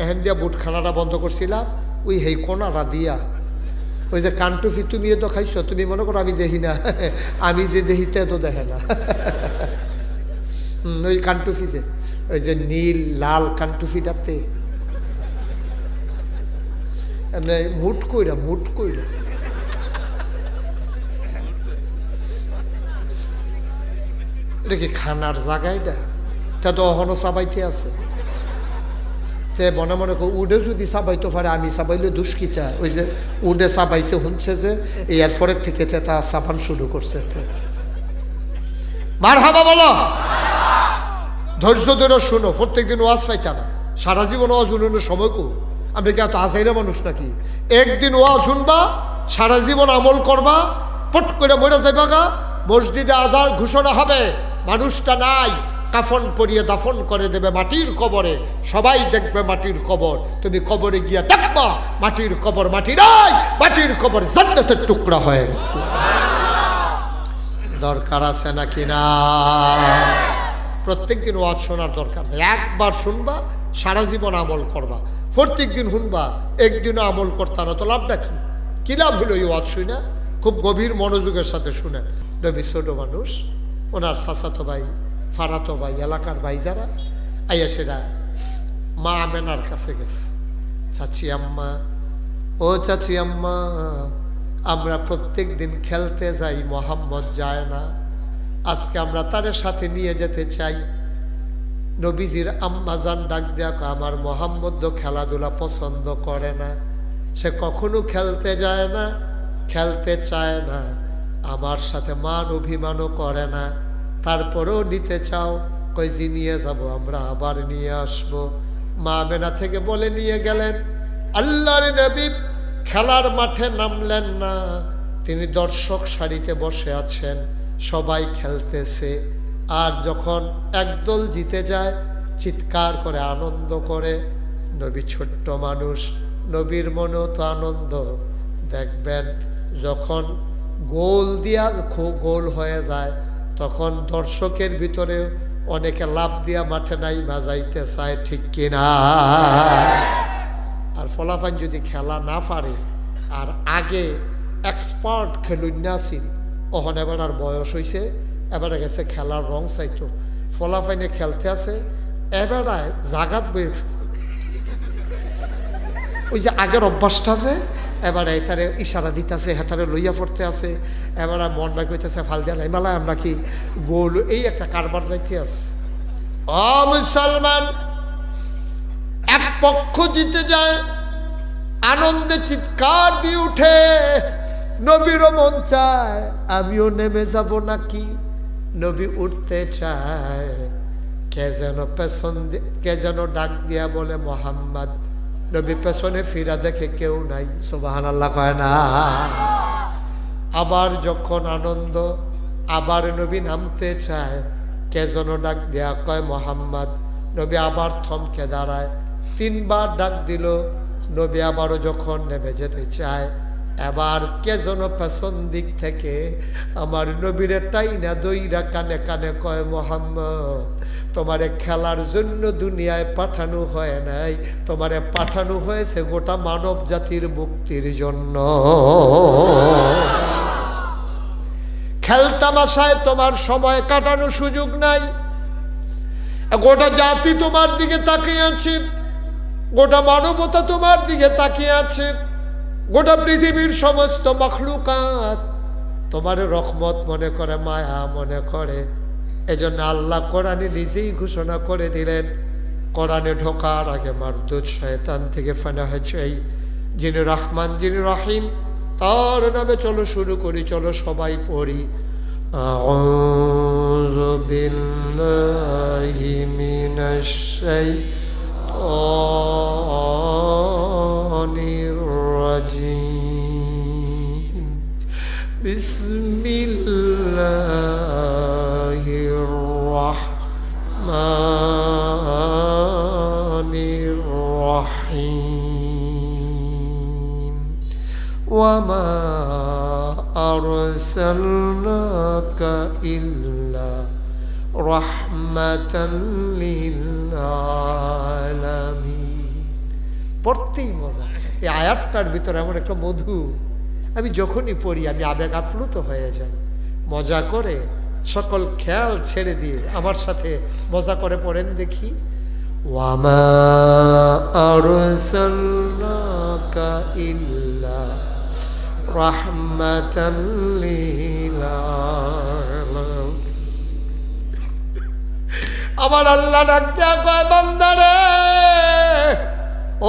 এহেন দিয়া বুটখানাটা বন্ধ করছিলাম, ওই হেই কোনাটা দিয়া ওই যে কানটুফি তুমিও তো খাইছো, তুমি মনে করো আমি দেখি না, আমি যে দেখিতে তো দেখে না। ওই কানটুফি যে ওই যে নীল লাল কানটুফিটাতে মুট কইরা এটা কি খানার জায়গা? এটা তা তো অহনো চাবাইতে আছে। তে মনে মনে উডে যদি চাবাইতে পারে, আমি চাবাইলে দুষ্কিতা। ওই যে উডে চাবাইছে শুনছে যে এরপরের থেকে তা চাপান শুরু করছে। মারহাবা বলো, ধৈর্য ধরে শুনো। প্রত্যেকদিন ওয়াজ পাইতা না, সারা জীবন ওয়াজ শুনানোর সময় কো? আমরা কি এত আজাইরা মানুষ নাকি? একদিন ওয়াজ শুনবা, সারা জীবন আমল করবা, পট করে মরে যাইবা গা। মসজিদে আজান ঘোষণা হবে, মানুষটা নাই, কাফন পরিয়ে দাফন করে দেবে মাটির কবরে। সবাই দেখবে মাটির কবর, তুমি কবরে গিয়া দেখবা মাটির কবর মাটি নাই, মাটির কবর জান্নাতের টুকরা হয়ে গেছে। দরকার আছে নাকি না? প্রত্যেক দিন ওয়াজ শোনার দরকার নেই, একবার শুনবা, সারা জীবন আমল করবা। প্রত্যেক দিন শুনবা, একদিনও আমল করতে না তো লাভটা কি? কি লাভ হলো এই ওয়াজ শুনে? খুব গভীর মনোযোগের সাথে শুনেন। নবী ছোট মানুষ, ওনার চাচাতো ভাই, ফারাতো ভাই, এলাকার ভাই যারা আইয়া সেরা মা আমেনার কাছে গেছে। চাচি আম্মা, ও চাচি আম্মা, আমরা প্রত্যেক দিন খেলতে যাই, মোহাম্মদ যায় না, আজকে আমরা তার সাথে নিয়ে যেতে চাই। নবীজির আম্মা জান ডাক দেয়া, আমার মোহাম্মদ তো খেলাধুলা পছন্দ করে না, সে কখনো খেলতে যায় না, খেলতে চায় না, আমার সাথে মান অভিমানও করে না, তারপরেও নিতে চাও? কই জি নিয়ে যাব, আমরা আবার নিয়ে আসব। মা আমেনা থেকে বলে নিয়ে গেলেন। আল্লাহর নবী খেলার মাঠে নামলেন না, তিনি দর্শক সারিতে বসে আছেন, সবাই খেলতেছে। আর যখন একদল জিতে যায় চিৎকার করে আনন্দ করে। নবী ছোট্ট মানুষ, নবীর মনেও তো আনন্দ। দেখবেন যখন গোল দিয়া গোল হয়ে যায়, তখন দর্শকের ভিতরে অনেকে লাভ দিয়া মাঠে নাই বাজাইতে চায়, ঠিক কিনা? আর ফলাফল যদি খেলা না পারে, আর আগে এক্সপার্ট খেলুন্যা ছিল, ওখান এবার আর বয়স হয়েছে, এবারে গেছে খেলার রং চাইতো, ফলাফাইনে খেলতে আছে, এবারায় জাগাত বই ওই যে আগের অভ্যাসটা আছে, এবারে এটারে ইশারা দিতেছে, হেতারে লইয়া পড়তে আছে, এবারে মনটা কইতেছে ফাল দিয়া নাই মেলায় আমরা কি গোল, এই একটা কারবার যাইতে আছে। ও মুসলমান, এক পক্ষ জিতে যায়, আনন্দে চিৎকার দিয়ে উঠে, নবীরও মন চায় আমিও নেমে যাব নাকি। নবী উঠতে চায়, কে যেন পেছন কে যেন ডাক দিয়া বলে মোহাম্মদ। নবী পেছনে ফিরা দেখে কেউ নাই, সুবহানাল্লাহ কয় না। আবার যখন আনন্দ, আবার নবী নামতে চায়, কে যেন ডাক দিয়া কয় মোহাম্মদ। নবী আবার থমকে দাঁড়ায়, তিনবার ডাক দিল। নবী আবারও যখন নেমে যেতে চায়, এবার কে যেন পেছন দিক থেকে আমার নবীরে টাইনা দইরা কানে কানে কয় মোহাম্মদ, তোমারে খেলার জন্য দুনিয়ায় পাঠানো হয় নাই, তোমারে পাঠানো হয়েছে গোটা মানব জাতির মুক্তির জন্য। খেলতামাশায় তোমার সময় কাটানোর সুযোগ নাই, গোটা জাতি তোমার দিকে তাকিয়ে আছে, গোটা মানবতা তোমার দিকে তাকিয়ে আছে, গোটা পৃথিবীর সমস্ত মখলুকাত তোমার রহমত মনে করে, মায়া মনে করে। এজন্য আল্লাহ কোরআনে নিজেই ঘোষণা করে দিলেন, কোরআনে ঢোকার আগে মারদুদ শয়তান থেকে ফানা হয়েছে, যিনি রহমান যিনি রহিম, তার নামে চলো শুরু করি, চলো সবাই পড়ি। আউযু বিল্লাহি মিনাশ শাইতানির রাজিম। বিসমিল্লাহির রাহমানির রাহিম। ওয়ামা আরসালনাকা ইল্লা রাহমাতাল লিল আলামিন। পড়তেই মজা। এই আয়াতটার ভিতরে এমন একটা মধু, আমি যখনই পড়ি আমি আবেগ আপ্লুত হয়ে যাই। মজা করে সকল খেয়াল ছেড়ে দিয়ে আমার সাথে মজা করে পড়েন দেখি। ওয়ামা আরসালনাকা ইল্লা রাহমাতাল লিল আলামিন। আমার আল্লাহ ডাক দিয়া কয়, বান্দারে,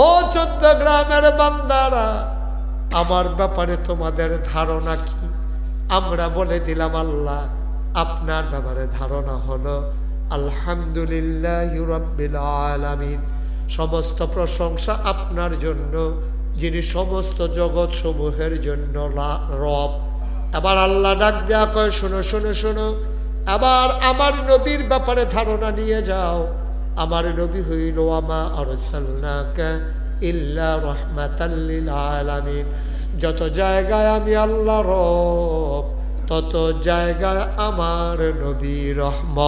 ও 14 গ্রামের বান্দারা, আমার ব্যাপারে তোমাদের ধারণা কি? আমরা বলে দিলাম, আল্লাহ আপনার ব্যাপারে ধারণা হলো আলহামদুলিল্লাহি রাব্বিল আলামিন, সমস্ত প্রশংসা আপনার জন্য, যিনি সমস্ত জগৎ সমূহের জন্য রব। এবার আল্লাহ ডাক দেয়া কয়, শোনো শোনো শোনো, আবার আমার নবীর ব্যাপারে ধারণা নিয়ে যাও। আমার নবী হইল ওয়ামা আরসালনাকা ইল্লা রাহমাতাল লিল আলামিন। যত জায়গায় আমি আল্লাহ রব, তত জায়গায় আমার নবী রহমত।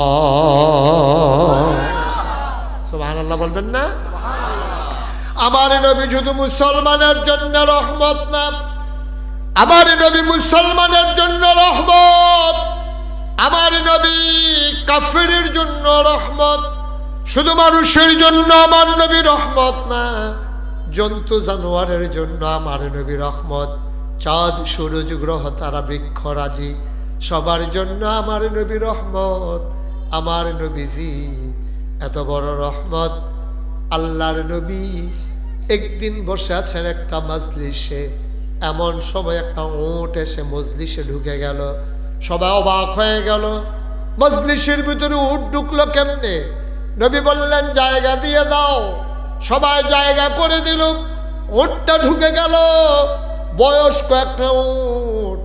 সুবহানাল্লাহ বলবেন না? আমার নবী শুধু মুসলমানের জন্য রহমত না, আমার নবী মুসলমানের জন্য রহমত, আমার নবী কাফিরের জন্য রহমত। শুধু মানুষের জন্য আমার নবী রহমত না, জন্তু জানোয়ারের জন্য আমার নবী রহমত। চাঁদ সূরজ গ্রহ তারা বৃক্ষরাজি সবার জন্য আমার নবী রহমত। আমার নবীজি এত বড় রহমত। আল্লাহর নবী একদিন বসে আছেন একটা মজলিসে, এমন সময় একটা উট এসে মজলিসে ঢুকে গেল। সবাই অবাক হয়ে গেল, মজলিসের ভিতরে উট ঢুকলো কেমনে? নবী বললেন, জায়গা দিয়ে দাও। সবাই জায়গা করে দিল, উটটা ঢুকে গেল। বয়স্ক একটা উট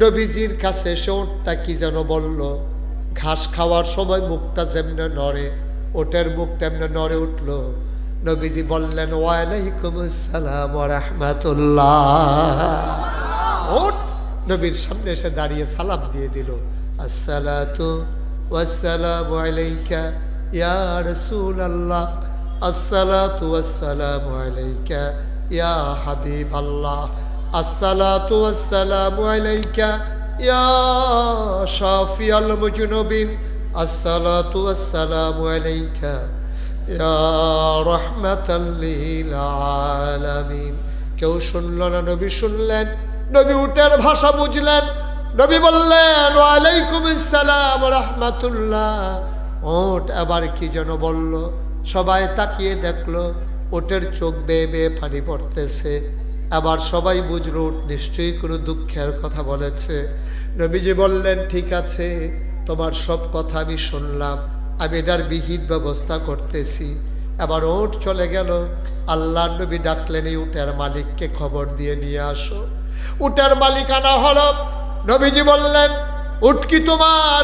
নবীজির কাছে এসে উটটা কি যেন বলল। ঘাস খাওয়ার সময় মুখটা যেমনে নড়ে, ওটের মুখ তেমনে নড়ে উঠল। নবীজি বললেন, ওয়ালাইকুম আসসালাম ওয়া রাহমাতুল্লাহ। উট নবীর সামনে এসে দাঁড়িয়ে সালাম দিয়ে দিল, আসসালাতু ওয়াসসালামু আলাইকা ইয়া রাসূলুল্লাহ, আসসালাতু ওয়াসসালামু আলাইকা ইয়া হাবিবাল্লাহ, আসসালাতু ওয়াসসালামু আলাইকা ইয়া শাফিয়াল মুজনুবিন, আসসালাতু ওয়াসসালামু আলাইকা ইয়া রাহমাতাল লিল আলামিন। কেউ শুনল না, নবী শুনলেন। নবী উটের ভাষা বুঝলেন। নবী বললেন, ওয়ালাইকুম আসসালাম ওয়া রাহমাতুল্লাহ। উট আবার কি যেন বলল। সবাই তাকিয়ে দেখলো, উটের চোখ বেয়ে বেয়ে পানি পড়তেছে। আবার সবাই বুঝলো উট নিশ্চয়ই কোনো দুঃখের কথা বলেছে। নবীজি বললেন, ঠিক আছে, তোমার সব কথা আমি শুনলাম, আমি এটার বিহিত ব্যবস্থা করতেছি। এবার উট চলে গেল। আল্লাহ নবী ডাকলেন, এই উটের মালিককে খবর দিয়ে নিয়ে আসো। উটের মালিক আনা হলো। নবীজি বললেন, উট কি তোমার?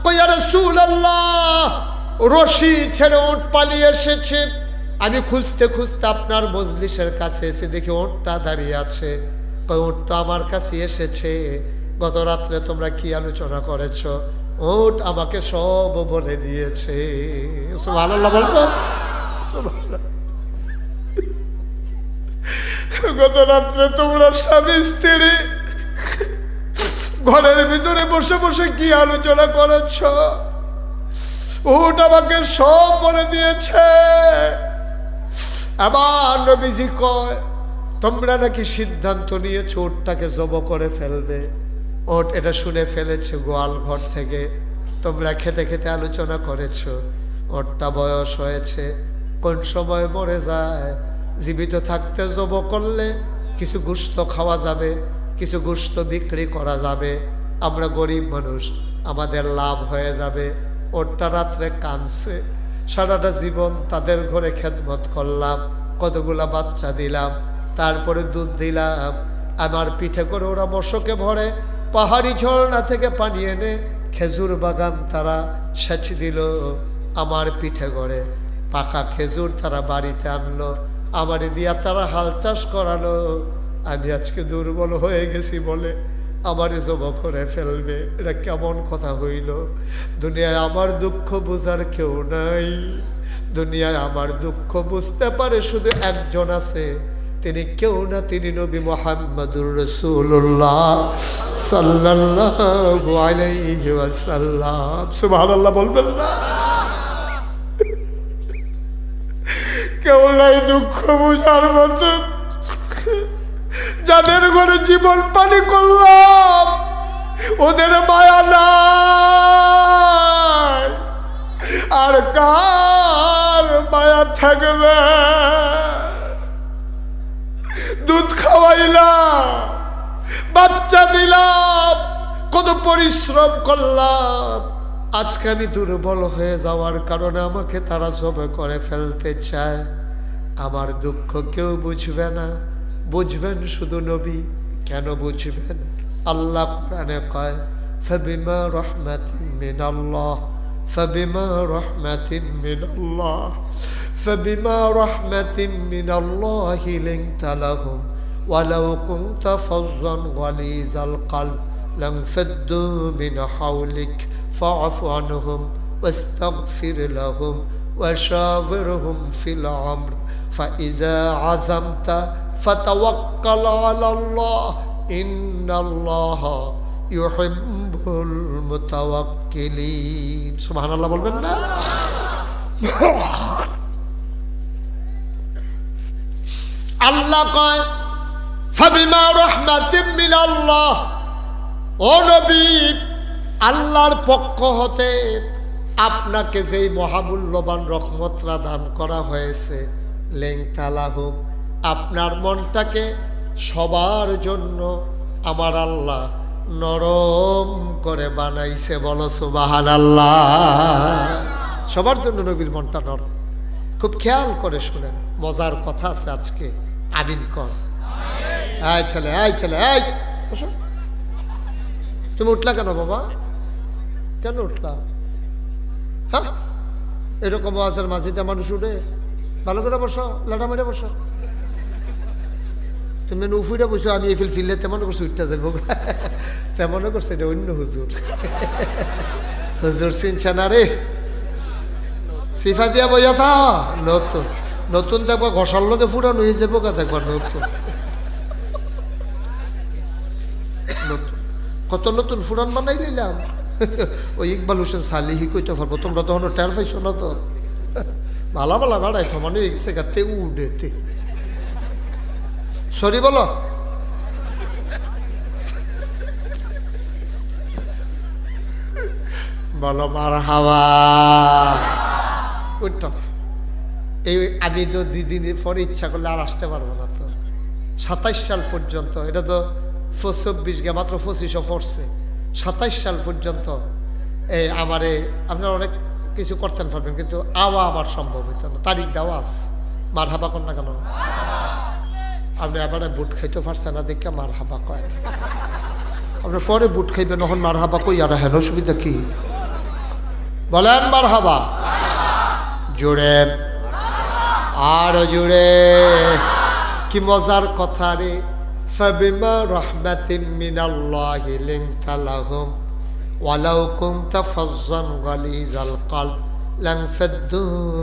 কই, ইয়া রাসূলুল্লাহ, রশি ছেড়ে উট পালিয়ে এসেছে। আমি খুঁজতে খুঁজতে আপনার মজলিসের কাছে এসে দেখি উটটা দাঁড়িয়ে আছে। কই, উট তো আমার কাছে এসেছে। গত রাত্রে তোমরা কি আলোচনা করেছ? উট আমাকে সব বলে দিয়েছে। সুবহানাল্লাহ বলবো? গত রাত্রে তোমরা স্বামী স্ত্রী ঘরের ভিতরে বসে বসে কি আলোচনা করেছ? উট আমাকে সব বলে দিয়েছে। আবার নবীজি কয়, তোমরা নাকি সিদ্ধান্ত নিয়েছো উটটাকে জব করে ফেলবে। উট এটা শুনে ফেলেছে গোয়াল ঘর থেকে। তোমরা খেতে খেতে আলোচনা করেছো উটটা বয়স হয়েছে, কোন সময় মরে যায়। জীবিত থাকতে জব করলে কিছু গোশত খাওয়া যাবে, কিছু গোশত বিক্রি করা যাবে। আমরা গরিব মানুষ, আমাদের লাভ হয়ে যাবে। ওরটা রাত্রে কাঁদছে। সারাটা জীবন তাদের ঘরে খেদমত করলাম, কতগুলা বাচ্চা দিলাম, তারপরে দুধ দিলাম। আমার পিঠে করে ওরা মশকে ভরে পাহাড়ি ঝর্ণা থেকে পানি এনে খেজুর বাগান তারা সেচ দিল। আমার পিঠে করে পাকা খেজুর তারা বাড়িতে আনলো, আমার দিয়া তারা হাল চাষ করালো। আমি আজকে দুর্বল হয়ে গেছি বলে আমারে জব করে ফেলবে। এটা কেমন কথা হইল? দুনিয়ায় আমার দুঃখ বোঝার কেউ নাই। দুনিয়ায় আমার দুঃখ বুঝতে পারে শুধু একজন আছে, তিনি কেউ না, তিনি নবী মুহাম্মদুর রাসূলুল্লাহ সাল্লাল্লাহু আলাইহি ওয়াসাল্লাম। সুবহানাল্লাহ বলবেন না? কেউ নাই দুঃখ বুঝার মতো, যাদের ঘরে জীবন পানি করলাম ওদের মায়া নাই, আর কার মায়া থাকবে? দুধ খাওয়াইলাম, বাচ্চা দিলাম, কত পরিশ্রম করলাম, আজকে আমি দুর্বল হয়ে যাওয়ার কারণে আমাকে তারা জবে করে ফেলতে চায়। আমার দুঃখ কেউ বুঝবে না, বুঝবেন শুধু নবী। কেন বুঝবেন? আল্লাহ কোরআনে কয় ফাবিমা রাহমাতিন মিনাল্লাহ, ফাবিমা রাহমাতিন মিনাল্লাহ, ফাবিমা রাহমাতিন মিনাল্লাহি লিনতা লাহুম ওয়ালাউ কুনতা ফাজ্জান গালিজাল কলব লানফাদ্দু মিন হাওলিক ফাআফু আনহুম ওয়াস্তাগফির লাহুম ওয়াশাওিরহুম ফিল আমর ফাইযা আযামতা ফাতাওয়াক্কাল আলাল্লাহ ইন্নাল্লাহা ইউহিব্বুল মুতাওয়াক্কিলিন। সুবহানাল্লাহ বলবেন না? আল্লাহ কয় ফাবিমা রাহমাতিন মিনাল্লাহ, ও নবী আল্লাহর পক্ষ হতে আপনাকে যেই মহামূল্যবান রহমতরা দান করা হয়েছে, লিনতা লাহুম, আপনার মনটাকে সবার জন্য আমার আল্লাহ নরম করে বানাইছে। বলো সুবহানাল্লাহ। সবার জন্য নবীর মনটা নরম। খুব খেয়াল করে শুনেন, মজার কথা আছে আজকে। আমিন কর। আয় ছেলে, আয় ছেলে, আয় বসো। তুমি উঠলা কেন বাবা? কেন উঠলা? হ্যাঁ, এরকম ওয়াজের মাঝিতে মানুষ উঠে? ভালো করে বসো, লাটা মেরে বসো। তুমি উফুইটা বসো, আমি এই ফিললে তেমন করছি উঠতে যাবো, তেমনও করছে। এটা অন্য হুজুর। হুজুর চিনছে না রে? সিফা দিয়া বইয়া থা। নতুন নতুন দেখবা ঘষার লোকে ফুটানো হয়ে যাবো, দেখবা নতুন নতুন কত নতুন ফুরান বানাই নিলাম। ওই ইকবাল হোসেন সালিহি কইতে পারবো, তোমরা তখন টের পাইছো না তো। ভালা ভালা বাড়াই তো মানে গেছে গাতে উডেতে। সরি বলো। বলো মারহাবা। উঠত এই আমি তো 2 দিন পরে ইচ্ছা করলে আর আসতে পারবো না তো। 27 সাল পর্যন্ত, এটা তো 24 গে মাত্র 25 পড়ছে। 27 সাল পর্যন্ত এই আমারে আপনারা অনেক কিছু করতেন পারবেন, কিন্তু আওয়া আমার সম্ভব হইতো না। তারিখ দেওয়া আছে। মারহাবা কর না কেন? আপনি আবার বুট খাইতে পারছেন না দেখে মারহাবা কয় না। আপনি পরে বুট খাইবেন, তখন মারহাবা কই আর হেন অসুবিধা কি? বলেন মারহাবা। জুড়ে আর জুড়ে। কি মজার কথা রে। ফাবিমা রাহমাতিন মিনাল্লাহি লিনতা লাহুম ওয়ালাউ কুনতা ফাজ্জান গালিজাল কলব লানফাদ্দু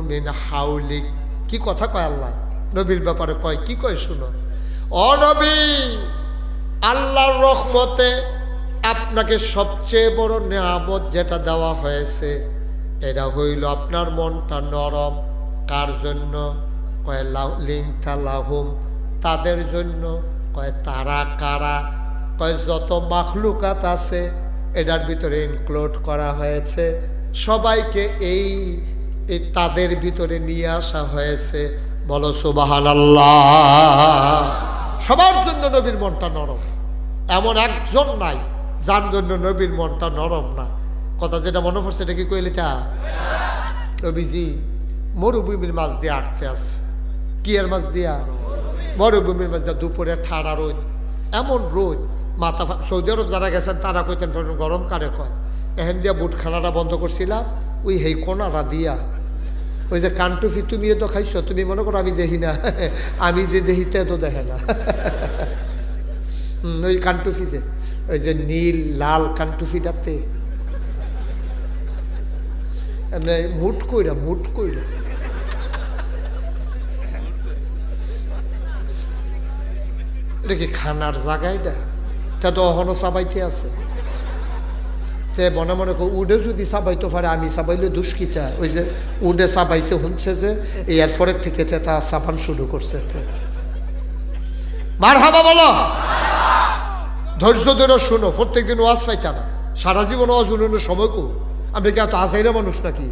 মিন হাওলিক। কি কথা কয় আল্লাহ নবীর ব্যাপারে? কয় কি কয় শুনো। ও নবী, আল্লাহর রহমতে আপনাকে সবচেয়ে বড় নিয়ামত যেটা দেওয়া হয়েছে, এটা হইল আপনার মনটা নরম। কার জন্য? কয় লিনতা লাহুম, তাদের জন্য। কয় তারা কারা? কয় যত মাখলুকাত আছে এটার ভিতরে ইনক্লুড করা হয়েছে। সবাইকে এই তাদের ভিতরে নিয়ে আসা হয়েছে। বলো সুবহানাল্লাহ। সবার জন্য নবীর মনটা নরম। এমন একজন নাই যার জন্য নবীর মনটা নরম না। কথা যেটা মনে পড়ছে এটা কি কইলে তা? নবীজি মরুভূমির মাছ দিয়ে আটকে আছে। কি এর মাছ দিয়া? মরুভূমির মাছ দিয়া। দুপুরে ঠাড়া রোদ, এমন রোদ মাথা। সৌদি আরব যারা গেছেন তারা কইতেন গরম কারে কয়। এহেন দিয়া বুটখানাটা বন্ধ করছিলাম, ওই হেই কোনাটা দিয়া। ওই যে কানটুফি তুমিও তো খাইছো, তুমি মনে করো আমি দেখি না। আমি যে দেখিতে তো দেখে না। ওই কানটুফি যে ওই যে নীল লাল কানটুফিটাতে এমনি মুট কইরা এটা কি খানার জায়গাটা? তা তো অহনো চাবাইতে আছে। তে মনে মনে উডে যদি চাবাইতে পারে, আমি চাবাইলে দুষ্কিতা। ওই যে উডে চাবাইছে শুনছে যে এরপরের থেকে তা চাপান শুরু করছে। মারহাবা বলো, ধৈর্য ধরে শুনো। প্রত্যেকদিন ওয়াজ পাইতা না, সারা জীবন ওয়াজ শুনানোর সময় কো? আমরা কি এত আজাইরা মানুষ নাকি?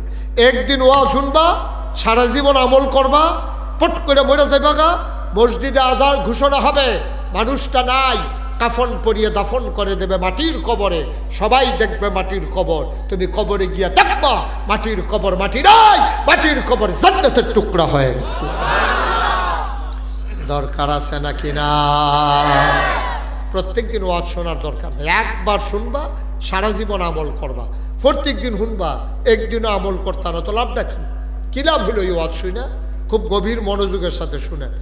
একদিন ওয়াজ শুনবা, সারা জীবন আমল করবা, পট করে মরে যাইবা গা। মসজিদে আজান ঘোষণা হবে, মানুষটা নাই, কাফন পরিয়ে দাফন করে দেবে মাটির কবরে। সবাই দেখবে মাটির কবর, তুমি কবরে গিয়া দেখবা মাটির কবর মাটি নাই, মাটির কবর জান্নাতের টুকরা হয়ে গেছে। দরকার আছে নাকি না? প্রত্যেকদিন ওয়াজ শোনার দরকার নেই। একবার শুনবা, সারা জীবন আমল করবা। প্রত্যেকদিন শুনবা, একদিনও আমল করতা না, তো লাভটা কি? কি লাভ হলো এই ওয়াজ শুনে? খুব গভীর মনোযোগের সাথে শুনে।